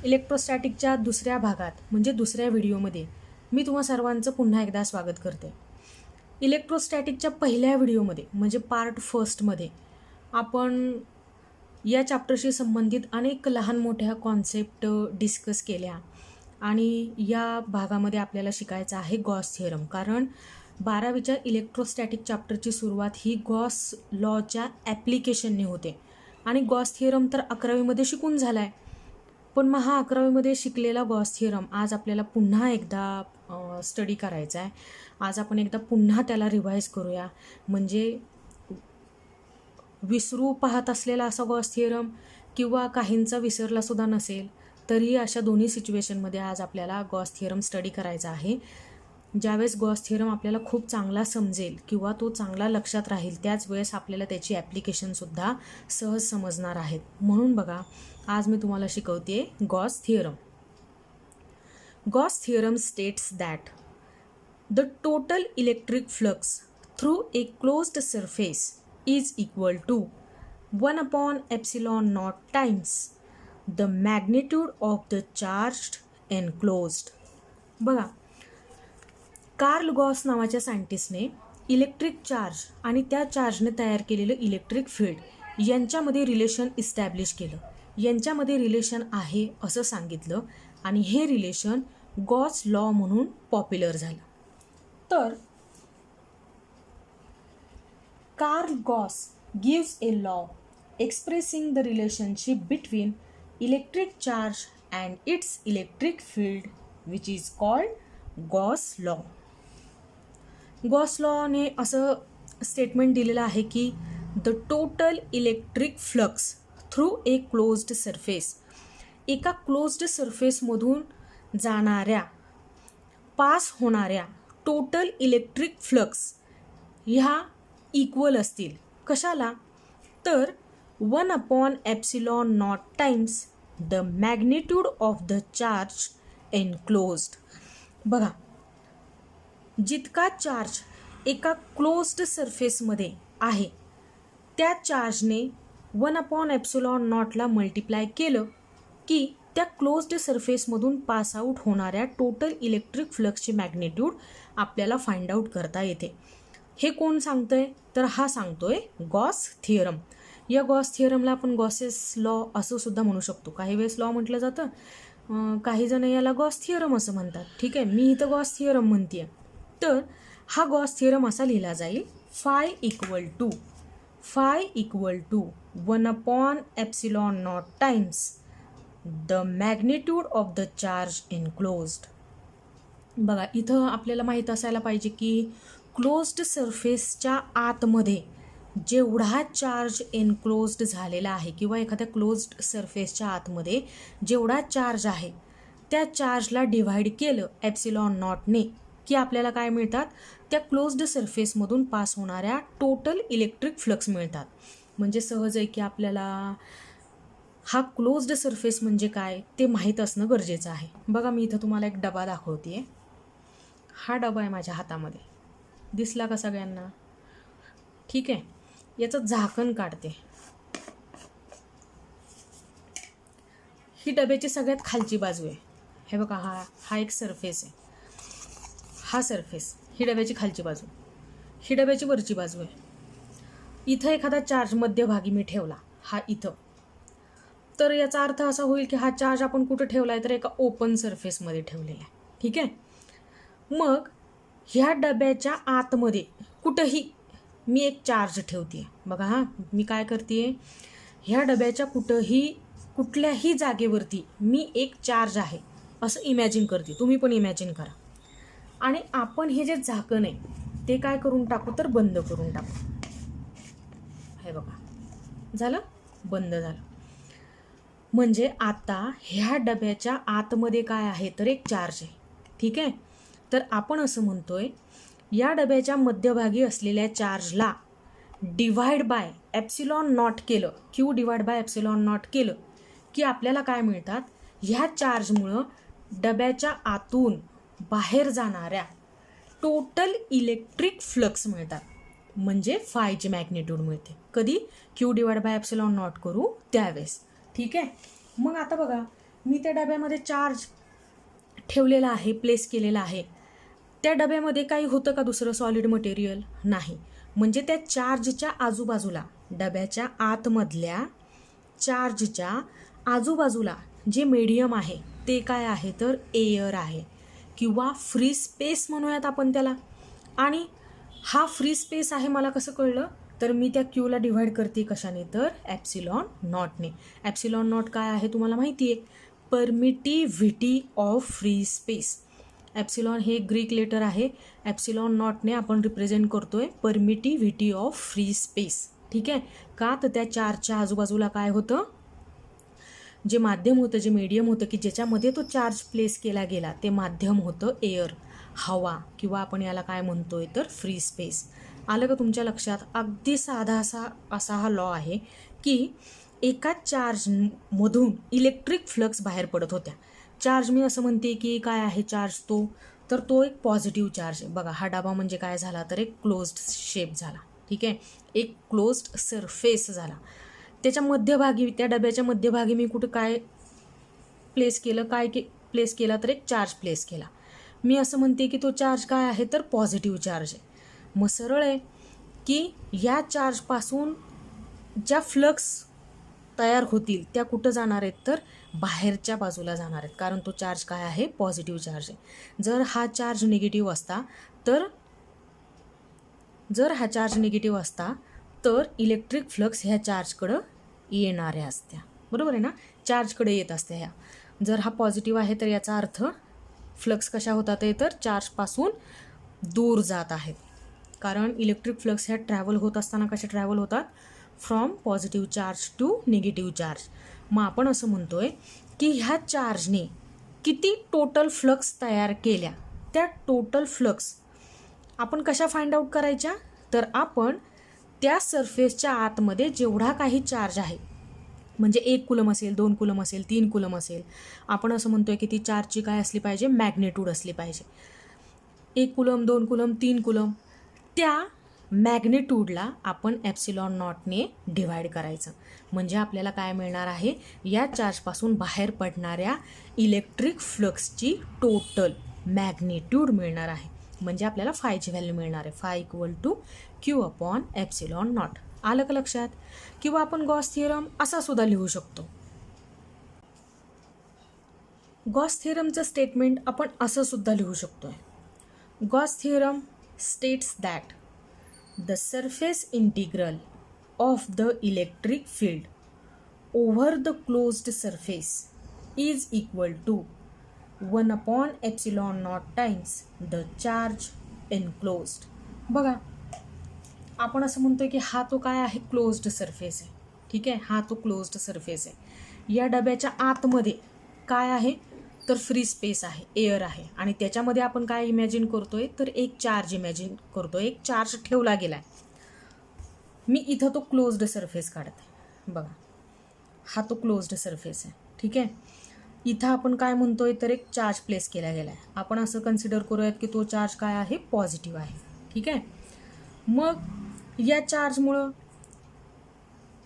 इलेक्ट्रोस्टॅटिकच्या दुसऱ्या भागात म्हणजे दुसऱ्या व्हिडिओमध्ये मी तुम्हा सर्वांचं पुन्हा एकदा स्वागत करते. इलेक्ट्रोस्टॅटिकच्या पहिल्या व्हिडिओमध्ये म्हणजे पार्ट फर्स्टमध्ये आपण या चॅप्टरशी संबंधित अनेक लहान मोठ्या कॉन्सेप्ट डिस्कस केल्या आणि या भागामध्ये आपल्याला शिकायचं आहे गॉस थिअरम. कारण 12वीच्या इलेक्ट्रोस्टॅटिक चॅप्टरची सुरुवात ही गॉस लॉच्या ॲप्लिकेशनने होते आणि गॉस थिअरम तर 11वीमध्ये शिकून झाला आहे. पण मग हा 11वीमध्ये शिकलेला गॉस थिअरम आज आपल्याला पुन्हा एकदा स्टडी करायचा आहे. आज आपण एकदा पुन्हा त्याला रिवाईज करूया. म्हणजे विसरू पाहत असलेला असा गॉस थिअरम किंवा काहींचा विसरलासुद्धा नसेल तरी अशा दोन्ही सिच्युएशनमध्ये आज आपल्याला गॉस थिअरम स्टडी करायचा आहे. ज्यावेळेस गॉस थिअरम आपल्याला खूप चांगला समजेल किंवा तो चांगला लक्षात राहील त्याच वेळेस आपल्याला त्याची ॲप्लिकेशनसुद्धा सहज समजणार आहेत. म्हणून बघा आज मी तुम्हाला शिकवते Gauss theorem. Gauss theorem states that the total electric flux through a closed surface is equal to 1/ε0 times the magnitude of the charged enclosed. बघा, कार्ल गॉस नावाच्या सायंटिस्टने इलेक्ट्रिक चार्ज आणि त्या चार्जने तयार केलेलं इलेक्ट्रिक फील्ड यांच्यामध्ये रिलेशन इस्टॅब्लिश केलं. यांच्यामध्ये रिलेशन आहे असं सांगितलं आणि हे रिलेशन गॉस लॉ म्हणून पॉप्युलर झालं. तर Karl Gauss gives a law expressing the relationship between electric charge and its electric field which is called Gauss law. गॉस लॉने असं स्टेटमेंट दिलेलं आहे की the total electric flux through a closed surface, एका क्लोज्ड सरफेसमधून जाणाऱ्या पास होणाऱ्या टोटल इलेक्ट्रिक फ्लक्स ह्या इक्वल असतील. कशाला? तर 1/ε0 times the magnitude of the charge enclosed. बघा, जितका चार्ज एका क्लोज्ड सरफेसमध्ये आहे त्या चार्जने 1/ε0 मल्टिप्लाय केलं की त्या क्लोज्ड सरफेसमधून पास आऊट होणाऱ्या टोटल इलेक्ट्रिक फ्लक्सची मॅग्निट्यूड आपल्याला फाइंड आऊट करता येते. हे कोण सांगतंय? तर हा सांगतोय गॉस थिअरम. या गॉस थिअरमला आपण गॉसेस लॉ असं सुद्धा म्हणू शकतो. काही वेळेस लॉ म्हटलं जातं, काही जण याला गॉस थिअरम असं म्हणतात. ठीक आहे, मी इथं गॉस थिअरम म्हणते. तर हा गॉस थिअरम असा लिहिला जाईल phi equal to 1/ε0 times the magnitude of the charge enclosed. बघा, इथं आपल्याला माहीत असायला पाहिजे की क्लोज्ड सरफेसच्या आतमध्ये जेवढा चार्ज एनक्लोज्ड झालेला आहे किंवा एखाद्या क्लोज्ड सरफेसच्या आतमध्ये जेवढा चार्ज आहे त्या चार्जला डिव्हाइड केलं ε0ने की आपल्याला काय मिळतात? त्या क्लोज्ड सरफेसमधून पास होणाऱ्या टोटल इलेक्ट्रिक फ्लक्स मिळतात. म्हणजे सहज आहे की आपल्याला हा क्लोज्ड सरफेस म्हणजे काय ते माहीत असणं गरजेचं आहे. बघा, मी इथं तुम्हाला एक डबा दाखवते. हा डबा आहे माझ्या हातामध्ये, दिसला का सगळ्यांना? ठीक आहे, याचं झाकण काढते. ही डब्याची सगळ्यात खालची बाजू आहे. हे बघा, हा एक सरफेस आहे. हा सरफेस ही डब्याची खालची बाजू, ही डब्याची वरची बाजू आहे. इथं एखादा चार्ज मध्यभागी मी ठेवला, हा इथं, तर याचा अर्थ असा होईल की हा चार्ज आपण कुठं ठेवला आहे? तर एका ओपन सरफेसमध्ये ठेवलेला आहे. ठीक आहे, मग ह्या डब्याच्या आतमध्ये कुठंही मी एक चार्ज ठेवते. बघा, हा मी काय करते, ह्या डब्याच्या कुठल्याही जागेवरती मी एक चार्ज आहे असं इमॅजिन करते. तुम्ही पण इमॅजिन करा. आणि आपण हे जे झाकण आहे ते काय करून टाकू? तर बंद करून टाकू. हे बघा, झालं, बंद झालं. म्हणजे आता ह्या डब्याच्या आतमध्ये काय आहे? तर एक चार्ज आहे. ठीक आहे, तर आपण असं म्हणतोय या डब्याच्या मध्यभागी असलेल्या चार्जला डिव्हाइड बाय ε0 केलं, Q डिव्हाइड बाय ε0 केलं की आपल्याला काय मिळतात? ह्या चार्जमुळं डब्याच्या आतून बाहेर जाणाऱ्या टोटल इलेक्ट्रिक फ्लक्स मिळतात. म्हणजे फायची मॅग्निट्यूड मिळते. कधी? Q डिवाइड बाय ε0 करू त्यावेळेस. ठीक आहे, मग आता बघा, मी त्या डब्यामध्ये चार्ज ठेवलेला आहे, प्लेस केलेला आहे. त्या डब्यामध्ये काही होतं का दुसरं सॉलिड मटेरियल? नाही. म्हणजे त्या चार्जच्या आजूबाजूला, डब्याच्या आतमधल्या चार्जच्या आजूबाजूला जे मीडियम आहे ते काय आहे तर एअर आहे किंवा फ्री स्पेस म्हणूयात आपण त्याला. आणि हा फ्री स्पेस आहे मला कसं कळलं तर मी त्या क्यूला डिव्हाइड करते कशाने तर ॲप्सिलॉन नॉटने. ॲप्सिलॉन नॉट काय आहे तुम्हाला माहिती आहे? Permittivity of free space. Epsilon हे ग्रीक लेटर आहे. ॲप्सिलॉन नॉटने आपण रिप्रेझेंट करतोय परमिटिव्हिटी ऑफ फ्री स्पेस. ठीक आहे का? तर त्या चार्जच्या आजूबाजूला काय होतं, जे माध्यम होतं, जे मीडियम होतं की ज्याच्यामध्ये तो चार्ज प्लेस केला गेला ते माध्यम होतं एअर, हवा, किंवा आपण याला काय म्हणतोय तर फ्री स्पेस. आलं का तुमच्या लक्षात? अगदी साधा असा हा लॉ आहे की एका चार्जमधून इलेक्ट्रिक फ्लक्स बाहेर पडत होत्या. चार्ज मी असं म्हणते की काय आहे चार्ज तर तो एक पॉझिटिव्ह चार्ज आहे. बघा हा डबा म्हणजे काय झाला तर एक क्लोज्ड शेप झाला. ठीक आहे, एक क्लोज्ड सरफेस झाला. त्याच्या मध्यभागी, त्या डब्याच्या मध्यभागी मी कुठं काय प्लेस केलं, प्लेस केला तर एक चार्ज प्लेस केला. मी असं म्हणते की तो चार्ज काय आहे तर पॉझिटिव्ह चार्ज आहे. मग सरळ आहे की या चार्जपासून ज्या फ्लक्स तयार होतील त्या कुठं जाणार आहेत तर बाहेरच्या बाजूला जाणार आहेत, कारण तो चार्ज काय आहे पॉझिटिव्ह चार्ज आहे. जर हा चार्ज निगेटिव्ह असता तर इलेक्ट्रिक फ्लक्स ह्या चार्जकडं येणाऱ्या असत्या. बरोबर आहे ना, चार्जकडे येत असत्या ह्या. जर हा पॉझिटिव्ह आहे तर याचा अर्थ फ्लक्स कशा होतात आहे तर चार्जपासून दूर जात आहेत, कारण इलेक्ट्रिक फ्लक्स ह्या ट्रॅव्हल होत असताना कशा ट्रॅव्हल होतात, from positive charge to negative charge. मग आपण असं म्हणतोय की ह्या चार्जने किती टोटल फ्लक्स तयार केल्या, त्या टोटल फ्लक्स आपण कशा फाइंड आउट करायच्या तर आपण त्या सरफेसच्या आतमध्ये जेवढा काही चार्ज आहे, म्हणजे 1 कुलम असेल, 2 कुलम असेल, 3 कुलम असेल, आपण असं म्हणतोय की ती चार्जची काय असली पाहिजे, मॅग्नेट्यूड असली पाहिजे. 1 कुलम, 2 कुलम, 3 कुलम, त्या मॅग्नेट्यूडला आपण ॲप्सिलॉन नॉटने डिव्हाइड करायचं. म्हणजे आपल्याला काय मिळणार आहे, या चार्जपासून बाहेर पडणाऱ्या इलेक्ट्रिक फ्लक्सची टोटल मॅग्नेट्यूड मिळणार आहे. म्हणजे आपल्याला फायची व्हॅल्यू मिळणार आहे, phi equal to Q upon epsilon naught. आलं का लक्षात? किंवा आपण गॉस थिअरम असा सुद्धा लिहू शकतो. गॉस थिअरमचं स्टेटमेंट आपण असं सुद्धा लिहू शकतो. Gauss theorem states that the surface integral of the electric field over the closed surface is equal to 1 upon epsilon naught times the charge enclosed. बघा आपण असं म्हणतोय की हा तो काय आहे, क्लोज्ड सरफेस आहे. ठीक आहे, हा तो क्लोज्ड सरफेस आहे. या डब्याच्या आतमध्ये काय आहे तर फ्री स्पेस आहे, एअर आहे, आणि त्याच्यामध्ये आपण काय इमॅजिन करतोय तर एक चार्ज इमॅजिन करतोय, एक चार्ज ठेवला गेला आहे. मी इथं तो क्लोज्ड सरफेस काढते. बघा हा तो क्लोज्ड सरफेस आहे. ठीक आहे, इथं आपण काय म्हणतोय तर एक चार्ज प्लेस केला गेला आहे. आपण असं कन्सिडर करूयात की तो चार्ज काय आहे, पॉझिटिव्ह आहे. ठीक आहे, मग या चार्जमुळं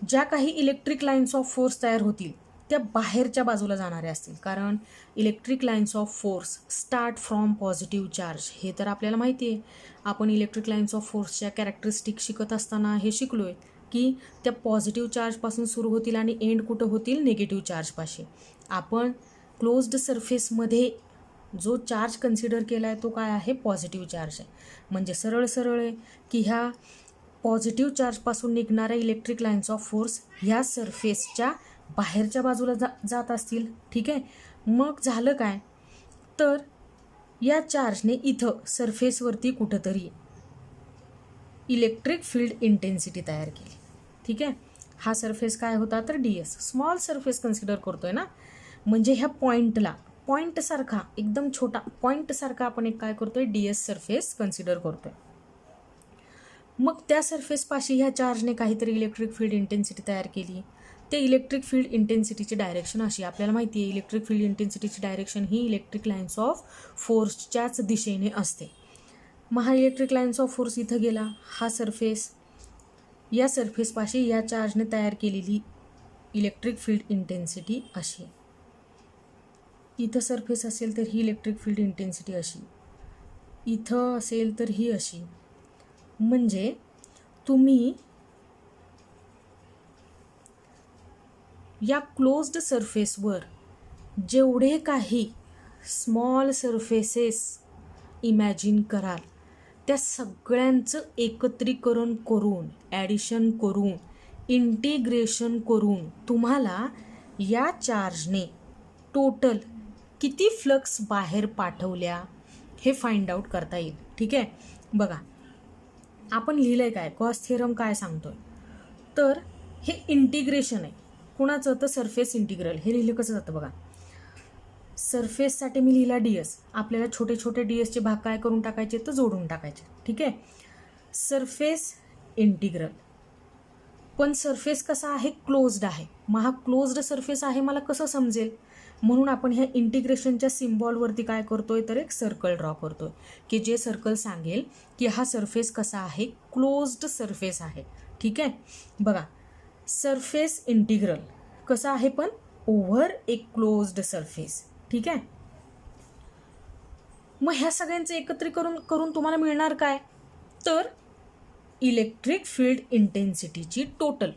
ज्या काही इलेक्ट्रिक लाईन्स ऑफ फोर्स तयार होतील त्या बाहेरच्या बाजूला जाणाऱ्या असतील, कारण electric lines of force start from positive charge. हे तर आपल्याला माहिती आहे. आपण इलेक्ट्रिक लाईन्स ऑफ फोर्सच्या कॅरेक्टरिस्टिक शिकत असताना हे शिकलो आहे की त्या पॉझिटिव्ह चार्जपासून सुरू होतील आणि एंड कुठं होतील, निगेटिव्ह चार्जपाशी. आपण क्लोज्ड सरफेसमध्ये जो चार्ज कन्सिडर केला आहे तो काय आहे, पॉझिटिव्ह चार्ज आहे. म्हणजे सरळ आहे की ह्या पॉझिटिव्ह चार्जपासून निघणाऱ्या इलेक्ट्रिक लाईन्स ऑफ फोर्स ह्या सरफेसच्या बाहेरच्या बाजूला जात असतील. ठीक आहे, मग झालं काय तर या चार्जने इथं सरफेसवरती कुठंतरी इलेक्ट्रिक फील्ड इंटेन्सिटी तयार केली. ठीक आहे, हा सरफेस काय होता तर DS, स्मॉल सरफेस कन्सिडर करतोय ना. म्हणजे ह्या पॉईंटसारखा एकदम छोटा पॉईंटसारखा आपण एक काय करतोय, DS सरफेस कन्सिडर करतोय. मग त्या सरफेसपाशी ह्या चार्जने काहीतरी इलेक्ट्रिक फील्ड इंटेन्सिटी तयार केली. ते इलेक्ट्रिक फील्ड इंटेन्सिटीची डायरेक्शन अशी आपल्याला माहिती आहे, इलेक्ट्रिक फील्ड इंटेन्सिटीची डायरेक्शन ही इलेक्ट्रिक लाईन्स ऑफ फोर्सच्याच दिशेने असते. मग हा इलेक्ट्रिक लाईन्स ऑफ फोर्स इथं गेला, हा सरफेस, या सरफेसपाशी या चार्जने तयार केलेली इलेक्ट्रिक फील्ड इंटेन्सिटी अशी. इथं सरफेस असेल तर ही इलेक्ट्रिक फील्ड इंटेन्सिटी अशी, इथं असेल तर ही अशी. म्हणजे तुम्ही या क्लोज्ड सरफेसवर जेवढे काही स्मॉल सरफेसेस इमॅजिन कराल त्या सगळ्यांचं एकत्रीकरण करून, ॲडिशन करून, इंटिग्रेशन करून तुम्हाला या चार्जने टोटल किती फ्लक्स बाहेर पाठवल्या हे फाइंड आउट करता येईल. ठीक आहे, बघा आपण लिहिलं आहे काय, गॉस थिअरम काय सांगतोय, तर हे इंटिग्रेशन आहे. कुणाचं, तर सरफेस इंटिग्रल. हे लिहिलं कसं जातं बघा, सरफेससाठी मी लिहिला ds, आपल्याला छोटे छोटे dsचे भाग काय करून टाकायचे, तर जोडून टाकायचे. ठीक आहे, सरफेस इंटिग्रल. पण सरफेस कसा आहे, क्लोज्ड आहे. मग हा क्लोज्ड सरफेस आहे मला कसं समजेल, म्हणून आपण ह्या इंटिग्रेशनच्या सिम्बॉलवरती काय करतोय, तर एक सर्कल ड्रॉ करतोय की जे सर्कल सांगेल की हा सरफेस कसा आहे, क्लोज्ड सरफेस आहे. ठीक आहे, बघा सरफेस इंटिग्रल कसा आहे, पण ओव्हर एक क्लोज्ड सरफेस. ठीक आहे, मग ह्या सगळ्यांचं एकत्रीकरण करून तुम्हाला मिळणार काय, तर इलेक्ट्रिक फील्ड इंटेन्सिटीची टोटल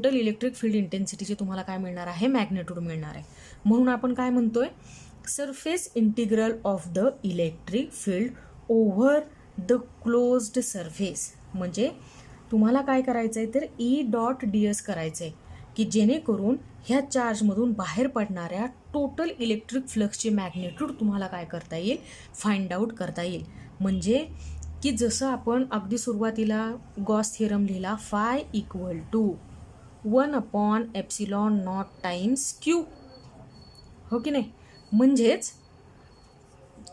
इलेक्ट्रिक फील्ड इंटेन्सिटीची तुम्हाला काय मिळणार आहे, मॅग्नेट्यूड मिळणार आहे. म्हणून आपण काय म्हणतोय, surface integral of the electric field over the closed surface. म्हणजे तुम्हाला काय करायचं आहे, तर E.ds करायचं आहे की जेणेकरून ह्या चार्जमधून बाहेर पडणाऱ्या टोटल इलेक्ट्रिक फ्लक्सची मॅग्नेट्यूड तुम्हाला काय करता येईल, फाइंड आउट करता येईल. म्हणजे की जसं आपण अगदी सुरुवातीला गॉस थिअरम लिहिला, phi equal to 1/ε0 times Q, हो की नाही, म्हणजेच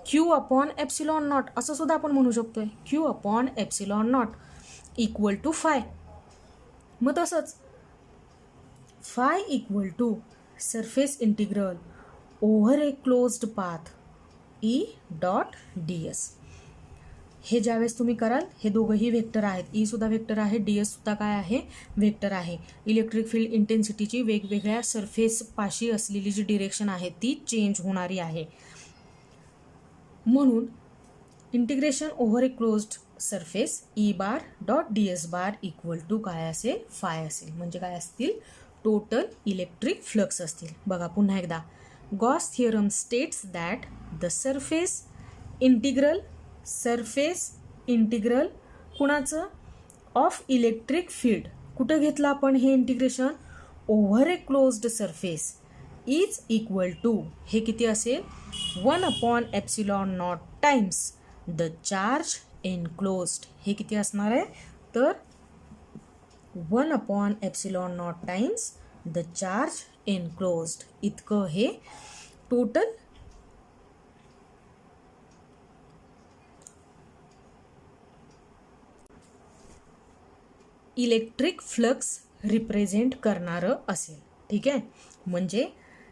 Q/ε0 असं सुद्धा आपण म्हणू शकतोय, Q/ε0 इक्वल टू फाय. मग तसंच phi equal to surface integral over a closed path E.ds. हे ज्यावेळेस तुम्ही कराल, हे दोघंही वेक्टर आहेत, ई सुद्धा वेक्टर आहे, ds सुद्धा काय आहे, वेक्टर आहे. इलेक्ट्रिक फील्ड इंटेन्सिटीची वेगवेगळ्या सरफेस पाशी असलेली जी डिरेक्शन आहे ती चेंज होणारी आहे. म्हणून integration over a closed surface E.ds equal to काय असेल, फाय असेल. म्हणजे काय असतील, टोटल इलेक्ट्रिक फ्लक्स असतील. बघा पुन्हा एकदा, Gauss theorem states that the surface integral कुणाचं, ऑफ इलेक्ट्रिक फील्ड, कुठं घेतलं आपण हे integration, over a closed surface is equal to, हे किती असेल, 1/ε0 टाइम्स द चार्ज एनक्लोज्ड. हे किती असणार आहे, तर 1/ε0 टाइम्स द चार्ज एनक्लोज्ड. इतकं हे टोटल इलेक्ट्रिक फ्लक्स रिप्रेझेंट करणारं असेल. ठीक आहे, म्हणजे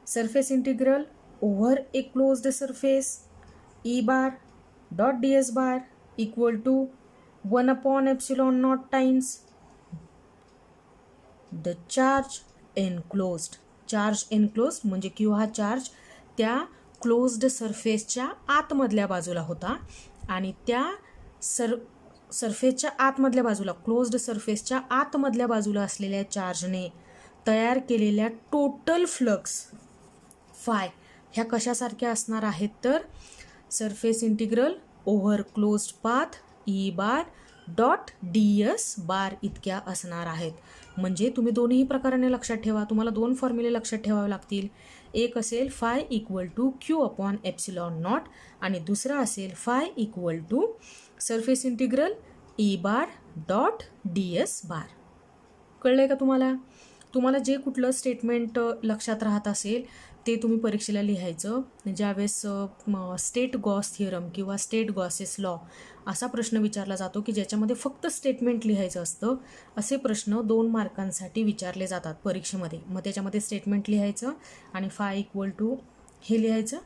surface integral over a closed surface E.ds equal to 1/ε0 times the charge enclosed म्हणजे Q हा चार्ज त्या क्लोज्ड सरफेसच्या आतमधल्या बाजूला होता आणि त्या सरफेसच्या आतमधल्या बाजूला, क्लोज्ड सरफेसच्या आतमधल्या बाजूला असलेल्या चार्जने तयार केलेल्या टोटल फ्लक्स फाय ह्या कशासारख्या असणार आहेत, तर surface integral over closed path E.ds इतक्या असणार आहेत. म्हणजे तुम्ही दोन्ही प्रकाराने लक्षात ठेवा, तुम्हाला दोन फॉर्म्युले लक्षात ठेवावे लागतील. एक असेल फाय इक्वल टू Q/ε0 आणि दुसरा असेल phi equal to surface integral E.ds. कळलं आहे का तुम्हाला? तुम्हाला जे कुठलं स्टेटमेंट लक्षात राहत असेल ते तुम्ही परीक्षेला लिहायचं. ज्यावेळेस स्टेट गॉस थिअरम किंवा स्टेट गॉसेस लॉ असा प्रश्न विचारला जातो की ज्याच्यामध्ये फक्त स्टेटमेंट लिहायचं असतं, असे प्रश्न 2 मार्कांसाठी विचारले जातात परीक्षेमध्ये. मग त्याच्यामध्ये स्टेटमेंट लिहायचं आणि फाय इक्वल टू हे लिहायचं,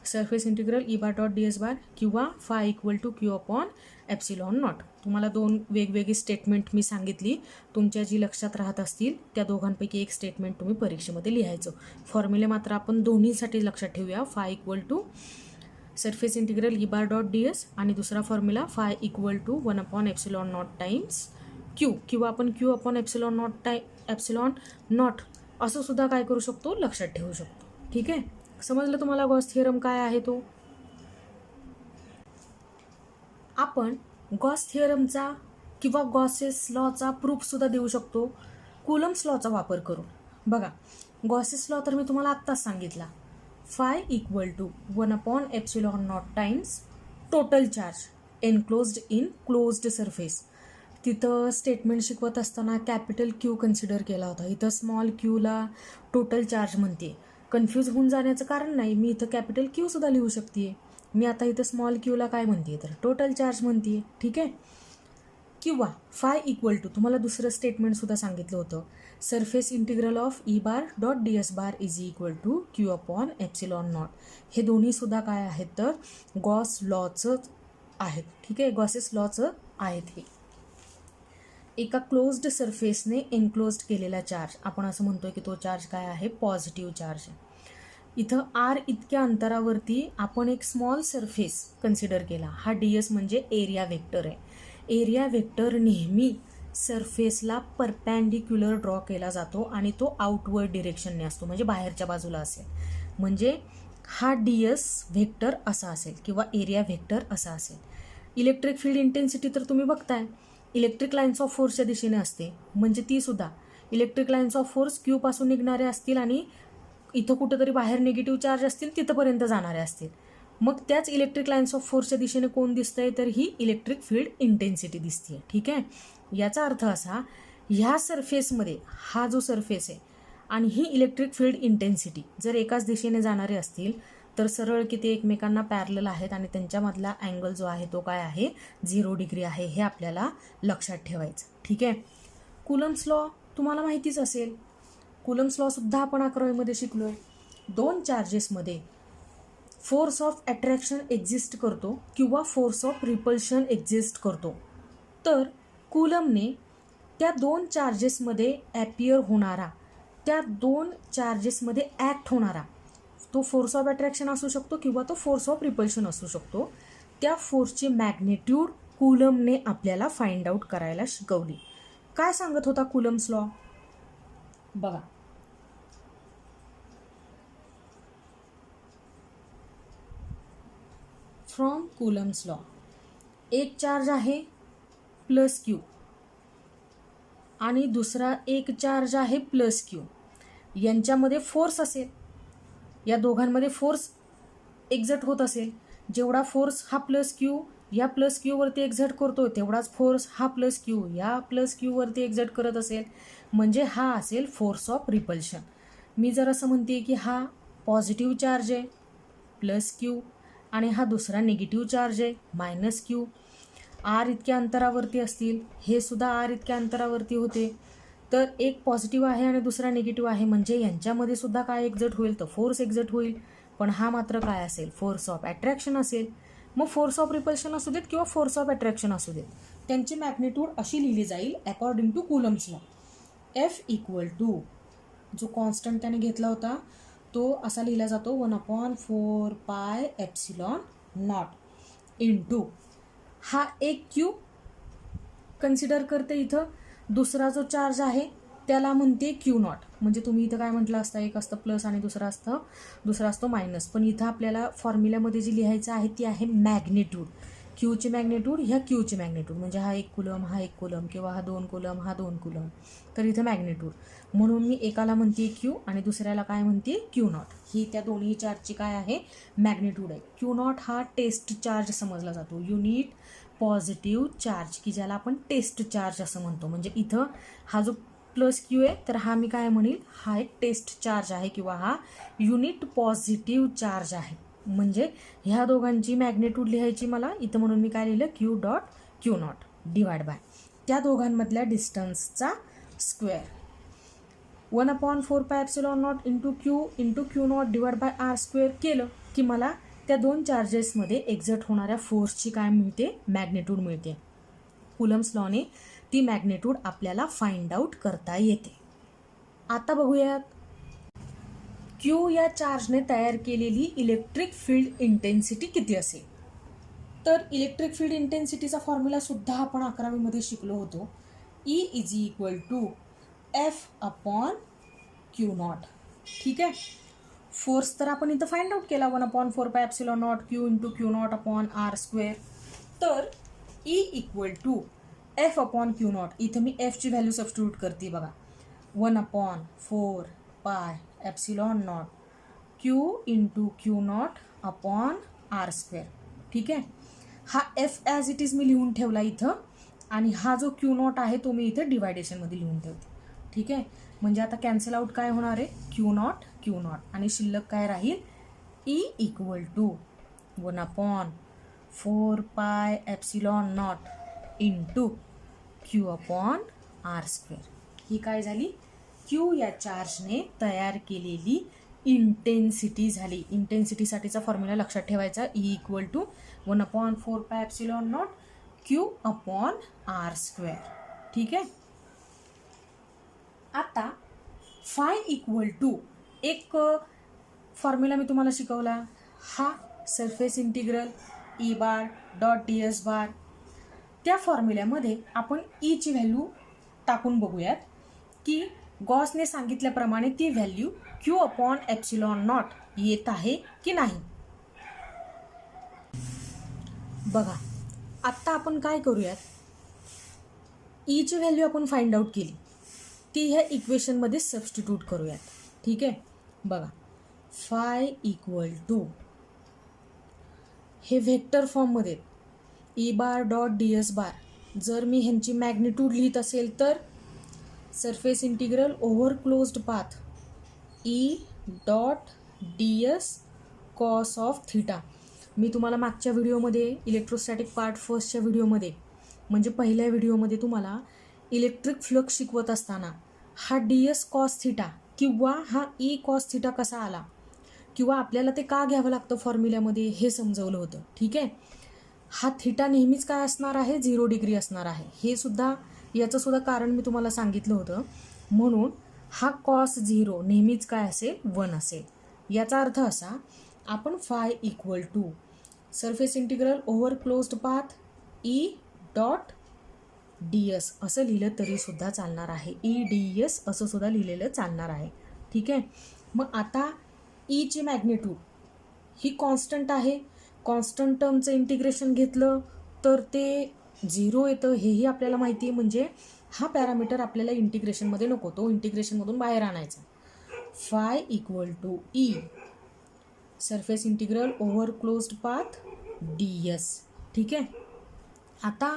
surface integral E bar dot D S bar किंवा phi equal to Q upon epsilon naught. तुम्हाला दोन वेगवेगळी स्टेटमेंट मी सांगितली, तुमच्या जी लक्षात राहत असतील त्या दोघांपैकी एक स्टेटमेंट तुम्ही परीक्षेमध्ये लिहायचं. फॉर्म्युले मात्र आपण दोन्हीसाठी लक्षात ठेवूया. Phi equal to surface integral E bar dot D s आणि दुसरा formula phi equal to 1 upon epsilon naught times Q किंवा आपण क्यू अपॉन एप्सिलॉन नॉट असं सुद्धा काय करू शकतो, लक्षात ठेवू शकतो. ठीक आहे, समजलं तुम्हाला गॉस थिअरम काय आहे तो. आपण गॉस थिअरमचा किंवा गॉसेस लॉचा प्रूफसुद्धा देऊ शकतो कुलम्स लॉचा वापर करून. बघा, गॉसेस लॉ तर मी तुम्हाला आत्ताच सांगितला. Phi equal to 1 upon epsilon naught times total charge enclosed in closed surface. तिथं स्टेटमेंट शिकवत असताना कॅपिटल क्यू कन्सिडर केला होता, इथं स्मॉल क्यूला टोटल चार्ज म्हणते. कन्फ्यूज होऊन जाण्याचं कारण नाही, मी इथं कॅपिटल क्यूसुद्धा लिहू शकते. मी आता इथं स्मॉल क्यूला काय म्हणते तर टोटल चार्ज म्हणते. ठीक आहे, किंवा फाय इक्वल टू तुम्हाला दुसरं स्टेटमेंटसुद्धा सांगितलं होतं, surface integral of E bar dot D S bar is equal to Q upon epsilon naught. हे दोन्हीसुद्धा काय आहेत तर गॉस लॉचं आहेत. ठीक आहे, गॉसेस लॉचं आहेत. हे एका क्लोज्ड सरफेसने एनक्लोज्ड केलेला चार्ज, आपण असं म्हणतोय की तो चार्ज काय आहे, पॉझिटिव्ह चार्ज. इथं आर इतक्या अंतरावरती आपण एक स्मॉल सरफेस कन्सिडर केला. हा डी एस म्हणजे एरिया वेक्टर आहे. एरिया वेक्टर नेहमी सरफेसला परपॅन्डिक्युलर ड्रॉ केला जातो आणि तो आउटवर्ड डिरेक्शनने असतो, म्हणजे बाहेरच्या बाजूला असेल. म्हणजे हा डी एस व्हेक्टर असा असेल किंवा एरिया व्हेक्टर असा असेल. इलेक्ट्रिक फील्ड इंटेन्सिटी तर तुम्ही बघताय इलेक्ट्रिक लाईन्स ऑफ फोर्सच्या दिशेने असते, म्हणजे ती सुद्धा इलेक्ट्रिक लाईन्स ऑफ फोर्स क्यूपासून निघणारे असतील आणि इथं कुठंतरी बाहेर निगेटिव्ह चार्ज असतील तिथंपर्यंत जाणारे असतील. मग त्याच इलेक्ट्रिक लाईन्स ऑफ फोर्सच्या दिशेने कोण दिसतंय तर ही इलेक्ट्रिक फील्ड इंटेन्सिटी दिसते. ठीक आहे, याचा अर्थ असा, ह्या सरफेसमध्ये हा जो सरफेस आहे आणि ही इलेक्ट्रिक फील्ड इंटेन्सिटी जर एकाच दिशेने जाणारे असतील तर सरळ किती एकमेकांना पॅरलल आहेत आणि त्यांच्यामधला अँगल जो आहे तो काय आहे, 0 डिग्री आहे. हे आपल्याला लक्षात ठेवायचं. ठीक आहे, कुलम्स लॉ तुम्हाला माहितीच असेल. कुलम्स लॉ सुद्धा आपण 11वीमध्ये शिकलोय. दोन चार्जेसमध्ये फोर्स ऑफ अट्रॅक्शन एक्झिस्ट करतो किंवा फोर्स ऑफ रिपल्शन एक्झिस्ट करतो. तर कुलमने त्या दोन चार्जेसमध्ये ॲपियर होणारा, त्या दोन चार्जेसमध्ये ॲक्ट होणारा तो फोर्स ऑफ अट्रॅक्शन असू शकतो किंवा तो फोर्स ऑफ रिपल्शन असू शकतो. त्या फोर्सची मॅग्नेट्यूड कुलमने आपल्याला फाइंड आउट करायला शिकवली. काय सांगत होता कुलम्स लॉ? बघा, फ्रॉम कुलम्स लॉ एक चार्ज आहे प्लस क्यू आणि दुसरा एक चार्ज आहे प्लस क्यू. यांच्यामध्ये फोर्स असेल, या दोघांमध्ये फोर्स एक्झर्ट होत असेल. जेवढा फोर्स हा प्लस क्यू या प्लस क्यूवरती एक्झर्ट करतो तेवढाच फोर्स हा प्लस क्यू या प्लस क्यूवरती एक्झर्ट करत असेल. म्हणजे हा असेल फोर्स ऑफ रिपल्शन. मी जर असं म्हणते की हा पॉझिटिव्ह चार्ज आहे प्लस क्यू आणि हा दुसरा निगेटिव्ह चार्ज आहे मायनस क्यू. आर इतक्या अंतरावरती असतील, हे सुद्धा आर इतक्या अंतरावरती होते, तर एक पॉझिटिव्ह आहे आणि दुसरा निगेटिव्ह आहे, म्हणजे यांच्यामध्ये सुद्धा काय एक्झर्ट होईल तर फोर्स एक्झर्ट होईल. पण हा मात्र काय असेल, फोर्स ऑफ अट्रॅक्शन असेल. मग फोर्स ऑफ रिपल्शन असू देत किंवा फोर्स ऑफ अट्रॅक्शन असू देत, त्यांची मॅग्निट्यूड अशी लिहिली जाईल according to Coulomb's law. F equal to जो कॉन्स्टंट त्याने घेतला होता तो असा लिहिला जातो 1/4 पाय एप्सिलॉन नॉट इंटू हा एक क्यू कन्सिडर करते. इथं दुसरा जो चार्ज आहे त्याला म्हणते क्यू नॉट. म्हणजे तुम्ही इथं काय म्हटलं असतं, एक असतं प्लस आणि दुसरा असतो मायनस. पण इथं आपल्याला फॉर्म्युल्यामध्ये जी लिहायचं आहे ती आहे मॅग्निट्यूड. क्यूची मॅग्निट्यूड ह्या क्यूची मॅग्निट्यूड, म्हणजे हा 1 कुलम हा 1 कुलम किंवा हा 2 कुलम हा 2 कुलम. तर इथं मॅग्निट्यूड म्हणून मी एकाला म्हणते क्यू आणि दुसऱ्याला काय म्हणते क्यू नॉट. ही त्या दोन्ही चार्जची काय आहे, मॅग्निट्यूड आहे. क्यू नॉट हा टेस्ट चार्ज समजला जातो, युनिट पॉझिटिव्ह चार्ज, की ज्याला आपण टेस्ट चार्ज असं म्हणतो. म्हणजे इथं हा जो प्लस क्यू आहे तर हा मी काय म्हणेल, हा एक टेस्ट चार्ज आहे किंवा हा युनिट पॉझिटिव्ह चार्ज आहे. म्हणजे ह्या दोघांची मॅग्निट्यूड लिहायची मला इथं, म्हणून मी काय लिहिलं Q dot Q naught divide by त्या दोघांमधल्या डिस्टन्सचा square. 1/4 pi epsilon naught into Q naught divide by r square केलं की मला त्या दोन चार्जेसमध्ये एक्झर्ट होणाऱ्या फोर्सची काय मिळते, मॅग्नेट्यूड मिळते. कुलम्स लॉने ती मॅग्नेट्यूड आपल्याला फाइंड आउट करता येते. आता बघूयात क्यू या चार्जने तयार केलेली इलेक्ट्रिक फील्ड इंटेन्सिटी किती असेल. तर इलेक्ट्रिक फील्ड इंटेन्सिटीचा फॉर्म्युला सुद्धा आपण 11वीमध्ये शिकलो होतो. E is equal to F upon Q naught. ठीक आहे. फोर्स तर आपण इथं फाइंड आउट केला 1/4πε0 Q into Q naught upon R square. तर E equal to F upon Q naught. इथं मी Fची व्हॅल्यू सबस्टिट्यूट करते बघा. 1/4πε0 Q into Q naught upon R square. ठीक आहे. हा F ॲज इट इज मी लिहून ठेवला इथं, आणि हा जो क्यू नॉट आहे तो मी इथं डिवायडेशनमध्ये लिहून ठेवते. ठीक आहे. म्हणजे आता कॅन्सल आउट काय होणार आहे, क्यू नॉट, आणि शिल्लक काय राहील, E equal to 1/4πε0 into Q upon R square. ही काय झाली, क्यू या चार्जने तयार केलेली इंटेन्सिटी झाली. इंटेन्सिटीसाठीचा फॉर्म्युला लक्षात ठेवायचा, E equal to 1/4πε0 Q upon R square. ठीक आहे. आता फाय इक्वल टू एक फॉर्म्युला मी तुम्हाला शिकवला, हा surface integral E bar dot ds bar. त्या फॉर्म्युल्यामध्ये आपण ईची व्हॅल्यू टाकून बघूयात की गॉसने सांगितल्याप्रमाणे ती व्हॅल्यू क्यू अपॉन ε0 येत आहे की नाही. बघा आत्ता आपण काय करूयात, ईची व्हॅल्यू आपण फाइंड आउट केली, ती ह्या इक्वेशनमध्ये सबस्टिट्यूट करूयात. ठीक आहे. बघा फाय इक्वल टू हे व्हेक्टर फॉर्ममध्ये E bar dot ds bar. जर मी ह्यांची मॅग्निट्यूड लिहित असेल तर surface integral over closed path E dot ds cos of theta. मी तुम्हाला मागच्या व्हिडिओमध्ये इलेक्ट्रोस्टॅटिक पार्ट फर्स्टच्या व्हिडिओमध्ये म्हणजे पहिल्या व्हिडिओमध्ये तुम्हाला इलेक्ट्रिक फ्लक्स शिकवत असताना हा ds कॉस थिटा किंवा हा E कॉस थिटा कसा आला किंवा आपल्याला ते का घ्यावं लागतं फॉर्म्युल्यामध्ये हे समजवलं होतं. ठीक आहे. हा थिटा नेहमीच काय असणार आहे, 0 डिग्री असणार आहे. हे सुद्धा याचं सुद्धा कारण मी तुम्हाला सांगितलं होतं. म्हणून हा कॉस 0 नेहमीच काय असेल, 1 असेल. याचा अर्थ असा, आपण phi equal to surface integral over closed path E dot ds असं लिहिलं तरी सुद्धा चालणार आहे. E ds असं सुद्धा लिहिलेलं चालणार आहे. ठीक आहे. मग आता ईची मॅग्निट्यूड ही कॉन्स्टंट आहे. कॉन्स्टंट टर्मचं इंटिग्रेशन घेतलं तर ते 0 येतं, हेही आपल्याला माहिती आहे. म्हणजे हा पॅरामीटर आपल्याला इंटिग्रेशनमध्ये नको, तो इंटिग्रेशनमधून बाहेर आणायचा. Phi equal to E surface integral over closed path ds. ठीक आहे. आता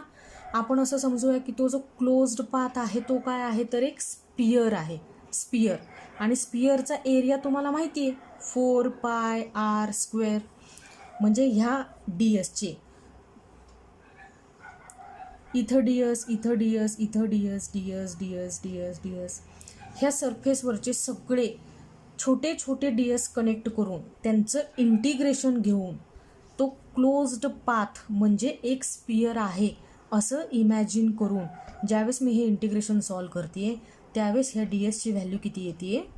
आपण असं समजूया की तो जो क्लोज्ड पाथ आहे तो काय आहे, तर एक स्पियर आहे. स्पियर, आणि स्पियरचा एरिया तुम्हाला माहिती आहे 4πr². म्हणजे ह्या dsचे इथं ds, इथं ds, इथं ds, ds ds ds ds ह्या सरफेसवरचे सगळे छोटे छोटे ds कनेक्ट करून त्यांचं इंटिग्रेशन घेऊन तो क्लोज्ड पाथ म्हणजे एक स्पियर आहे असं इमॅजिन करून ज्यावेळेस मी हे इंटिग्रेशन सॉल्व करते त्यावेळेस ह्या dsची व्हॅल्यू किती येते,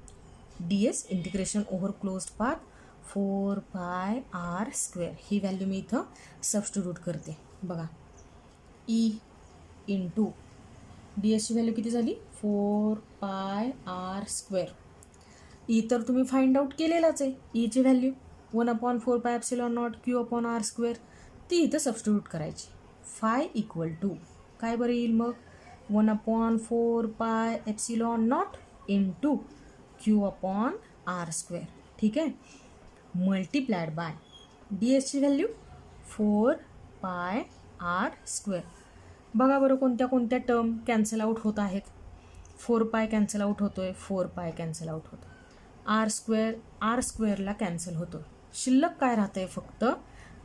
ds integration over closed path 4πr². ही व्हॅल्यू मी इथं सबस्टिट्यूट करते. बघा E इंटू dsची व्हॅल्यू किती झाली, 4πr². E तर तुम्ही फाइंड आउट केलेलाच आहे. ईची व्हॅल्यू 1/4πε0 क्यू अपॉन r². ती इथं सबस्टिट्यूट करायची. फाय इक्वल टू काय बरं येईल मग, 1/4πε0 इंटू क्यू अपॉन r². ठीक आहे. मल्टिप्लाइड बाय dsची व्हॅल्यू 4πr². बघा बरं कोणत्या कोणत्या टर्म कॅन्सल आउट होत आहेत. 4π कॅन्सल आउट होतोय, 4π कॅन्सल आउट होतो, r²ला कॅन्सल होतो. शिल्लक काय राहतंय फक्त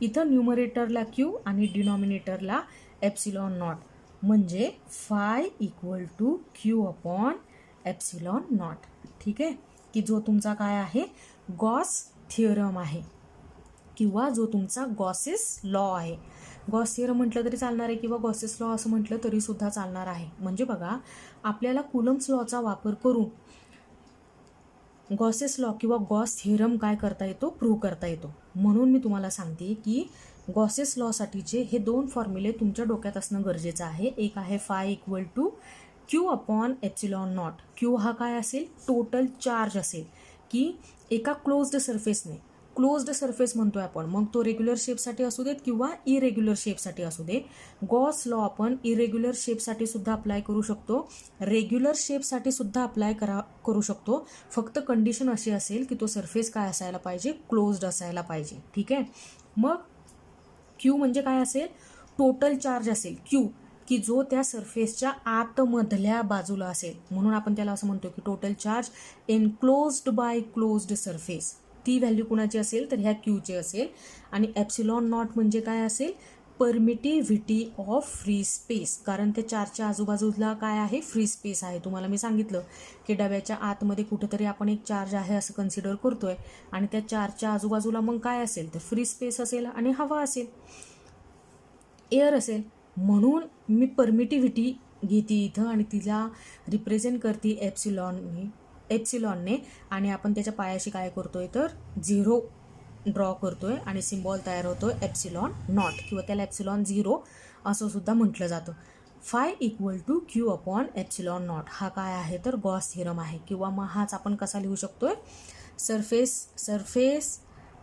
इथं न्यूमरेटरला क्यू आणि डिनॉमिनेटरला ε0. म्हणजे phi equal to Q upon ε0. ठीक आहे. की जो तुमचा काय आहे, गॉस थिअरम आहे. किंवा जो तुमचा गॉसेस लॉ आहे. गॉस थिअरम म्हटलं तरी चालणार आहे किंवा गॉसेस लॉ असं म्हटलं तरी सुद्धा चालणार आहे. म्हणजे बघा, आपल्याला कुलम्स लॉचा वापर करून गॉसेस लॉ किंवा गॉस थिअरम काय करता येतो, प्रूव्ह करता येतो. म्हणून मी तुम्हाला सांगते की गॉसेस लॉसाठीचे हे 2 फॉर्म्युले तुमच्या डोक्यात असणं गरजेचं आहे. एक आहे phi equal to Q upon epsilon naught. Q हा काय असेल, टोटल चार्ज असेल की एका क्लोज्ड सरफेसने, क्लोज्ड सरफेस म्हणतोय आपण, मग तो रेग्युलर शेपसाठी असू देत किंवा इरेग्युलर शेपसाठी असू दे. गॉस लॉ आपण इरेग्युलर शेपसाठी सुद्धा अप्लाय करू शकतो, रेग्युलर शेपसाठी सुद्धा अप्लाय करू शकतो. फक्त कंडिशन अशी असेल की तो सरफेस काय असायला पाहिजे, क्लोज्ड असायला पाहिजे. ठीक आहे. मग क्यू म्हणजे काय असेल, टोटल चार्ज असेल क्यू, की जो त्या सरफेसच्या आतमधल्या बाजूला असेल. म्हणून आपण त्याला असं म्हणतो की total charge enclosed bye closed surface. ती व्हॅल्यू कुणाची असेल तर ह्या क्यूची असेल. आणि एप्सिलॉन नॉट म्हणजे काय असेल, परमिटिव्हिटी ऑफ फ्री स्पेस. कारण ते चार्जच्या आजूबाजूला काय आहे, फ्री स्पेस आहे. तुम्हाला मी सांगितलं की डब्याच्या आतमध्ये कुठेतरी आपण एक चार्ज आहे असं कन्सिडर करतोय आणि त्या चार्जच्या आजूबाजूला मग काय असेल तर फ्री स्पेस असेल आणि हवा असेल, एअर असेल. म्हणून मी परमिटिव्हिटी घेते इथं आणि तिला रिप्रेझेंट करते एप्सिलॉनने आणि आपण त्याच्या पायाशी काय करतोय तर 0 ड्रॉ करतोय आणि सिम्बॉल तयार होतोय एप्सिलॉन नॉट, किंवा त्याला एप्सिलॉन 0 असं सुद्धा म्हटलं जातं. Phi equal to Q upon epsilon naught हा काय आहे तर गॉस थिअरम आहे. किंवा मग हाच आपण कसा लिहू शकतोय, surface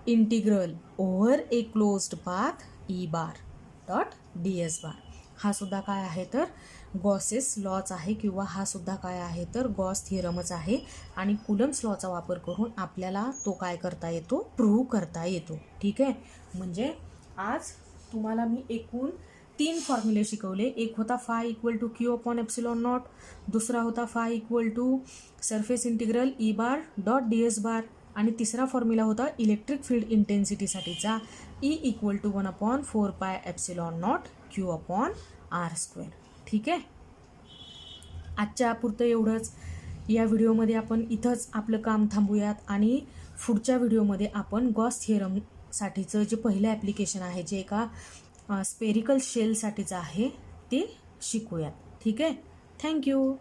integral over a closed path E bar dot D S bar. हा सुद्धा काय आहे तर गॉसेस लॉच आहे किंवा हा सुद्धा काय आहे तर गॉस थिअरमच आहे. आणि कुलम्स लॉचा वापर करून आपल्याला तो काय करता येतो, प्रूव्ह करता येतो. ठीक आहे. म्हणजे आज तुम्हाला मी एकूण 3 फॉर्म्युले शिकवले. एक होता phi equal to Q upon epsilon naught, दुसरा होता phi equal to surface integral E bar dot D S bar, आणि तिसरा फॉर्म्युला होता इलेक्ट्रिक फील्ड इंटेन्सिटीसाठीचा E equal to 1/4 pi epsilon naught Q upon R square. ठीक आहे. आजच्या पुरतं एवढंच. या व्हिडिओमध्ये आपण इथंच आपलं काम थांबूयात आणि पुढच्या व्हिडिओमध्ये आपण गॉस थिअरमसाठीचं जे पहिलं ॲप्लिकेशन आहे, जे एका स्पेरिकल शेलसाठीचं आहे, ते शिकूयात. ठीक आहे. थँक्यू.